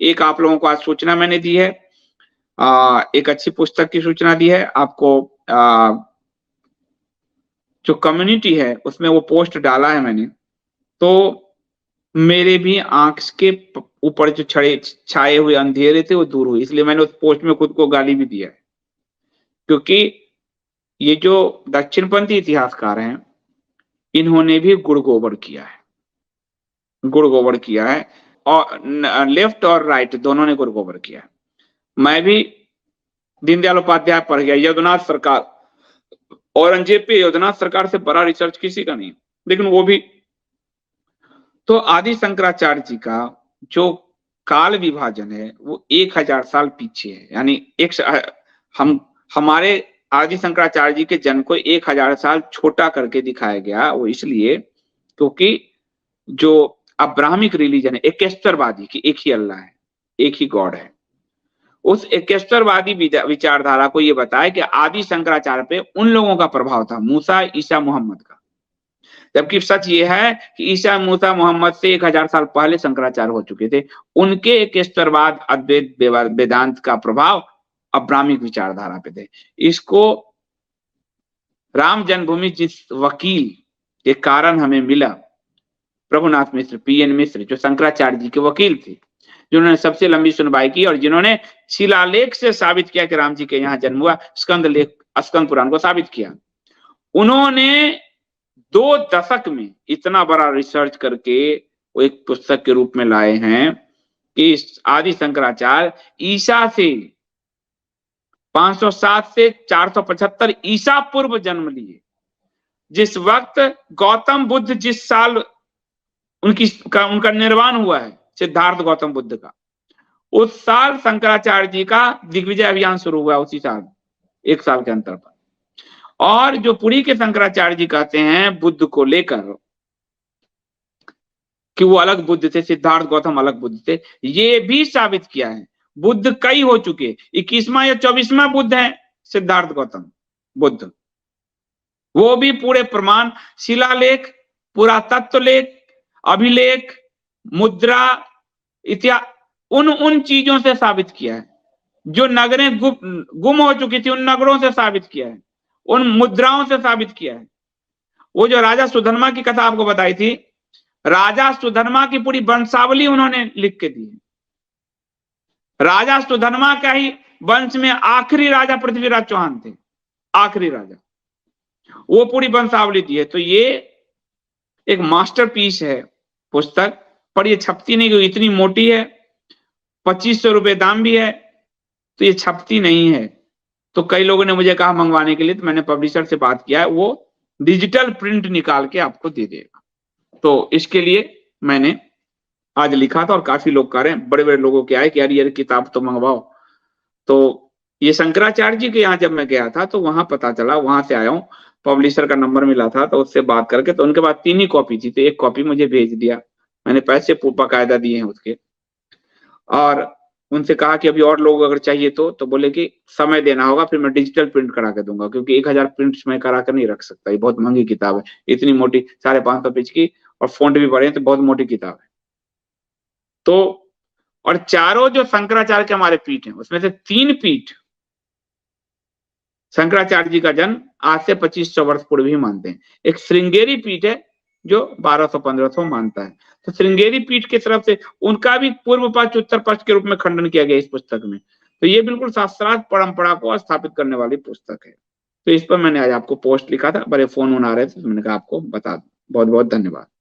एक आप लोगों को आज सूचना मैंने दी है, एक अच्छी पुस्तक की सूचना दी है आपको। जो कम्युनिटी है उसमें वो पोस्ट डाला है मैंने, तो मेरे भी आँख के ऊपर जो छाए हुए अंधेरे थे वो दूर हुए, इसलिए मैंने उस पोस्ट में खुद को गाली भी दिया है। क्योंकि ये जो दक्षिणपंथी इतिहासकार हैं, इन्होंने भी गुड़ गोबर किया है, गुड़ गोबर किया है, और लेफ्ट और राइट दोनों ने गुड़ गोबर किया है। मैं भी दीनदयाल उपाध्याय पढ़ गया, यदुनाथ सरकार, औरंगजेब पे यदुनाथ सरकार से बड़ा रिसर्च किसी का नहीं, लेकिन वो भी। तो आदि शंकराचार्य जी का जो काल विभाजन है वो 1000 साल पीछे है, यानी हमारे आदि शंकराचार्य जी के जन्म को 1000 साल छोटा करके दिखाया गया। वो इसलिए क्योंकि जो अब्राहमिक रिलीजन है, एकेश्वरवादी की एक ही अल्लाह है, एक ही गॉड है, उस एकेश्वरवादी विचारधारा को ये बताया कि आदि शंकराचार्य पे उन लोगों का प्रभाव था, मूसा, ईसा, मोहम्मद का। जबकि सच ये है कि ईसा, मूसा, मोहम्मद से 1000 साल पहले शंकराचार्य हो चुके थे। उनके एकेश्वरवाद, अद्वैत, वेदांत का प्रभाव अब्राहमिक विचारधारा पे थे। इसको राम जन्मभूमि जिस वकील के कारण हमें मिला, प्रभुनाथ मिश्र, पीएन मिश्र, जो शंकराचार्य जी के वकील थे, जिन्होंने सबसे लंबी सुनवाई की और जिन्होंने शिलालेख से साबित किया कि राम जी के यहाँ जन्म हुआ, स्कंद पुराण को साबित किया। उन्होंने 2 दशक में इतना बड़ा रिसर्च करके वो एक पुस्तक के रूप में लाए हैं कि आदि शंकराचार्य ईसा से 507 से 475 ईसा पूर्व जन्म लिए। जिस वक्त गौतम बुद्ध, जिस साल उनका निर्वाण हुआ है, सिद्धार्थ गौतम बुद्ध का, उस साल शंकराचार्य जी का दिग्विजय अभियान शुरू हुआ, उसी साल, 1 साल के अंतर पर। और जो पुरी के शंकराचार्य जी कहते हैं बुद्ध को लेकर कि वो अलग बुद्ध थे, सिद्धार्थ गौतम अलग बुद्ध थे, ये भी साबित किया है। बुद्ध कई हो चुके, 21वां या 24वां बुद्ध है सिद्धार्थ गौतम बुद्ध। वो भी पूरे प्रमाण, शिलालेख, पुरातत्व लेख, अभिलेख, मुद्रा इत्यादि उन चीजों से साबित किया है। जो नगरें गुम हो चुकी थी, उन नगरों से साबित किया है, उन मुद्राओं से साबित किया है। वो जो राजा सुधर्मा की कथा आपको बताई थी, राजा सुधर्मा की पूरी वंशावली उन्होंने लिख के दी है। राजा सुधर्मा का ही वंश में आखिरी राजा पृथ्वीराज चौहान थे, आखिरी राजा, वो पूरी वंशावली दी है। तो ये एक मास्टरपीस है पुस्तक, पर ये छपती नहीं, क्योंकि इतनी मोटी है, 2500 रुपए दाम भी है, तो ये छपती नहीं है। तो कई लोगों ने मुझे कहा मंगवाने के लिए, तो मैंने पब्लिशर से बात किया है, वो डिजिटल प्रिंट निकाल के आपको दे देगा। तो इसके लिए मैंने आज लिखा था, और काफी लोग कह रहे हैं, बड़े बड़े लोगों के आए कि यार ये किताब तो मंगवाओ। तो ये शंकराचार्य जी के यहाँ जब मैं गया था तो वहां पता चला, वहां से आया हूँ, पब्लिशर का नंबर मिला था, तो उससे बात करके, तो उनके पास 3 ही कॉपी थी, तो 1 कॉपी मुझे भेज दिया, मैंने पैसे बाकायदा दिए हैं उसके। और उनसे कहा कि अभी और लोग अगर चाहिए तो बोले कि समय देना होगा, फिर मैं डिजिटल प्रिंट करा के दूंगा, क्योंकि 1000 प्रिंट्स मैं करा कर नहीं रख सकता, ये बहुत महंगी किताब है, इतनी मोटी 550 पेज की, और फॉन्ट भी बड़े हैं, तो बहुत मोटी किताब है। तो और चारों जो शंकराचार्य के हमारे पीठ हैं, उसमें से 3 पीठ शंकराचार्य जी का जन्म आज से 2500 वर्ष पूर्व ही मानते हैं। एक श्रृंगेरी पीठ है जो 1200-1500 मानता है। तो श्रृंगेरी पीठ की तरफ से उनका भी पूर्व पक्ष उत्तर पक्ष के रूप में खंडन किया गया इस पुस्तक में। तो ये बिल्कुल शास्त्रार्थ परंपरा को स्थापित करने वाली पुस्तक है। तो इस पर मैंने आज आपको पोस्ट लिखा था, बड़े फोन आ रहे थे, तो मैंने कहा आपको बता दूं। बहुत बहुत धन्यवाद।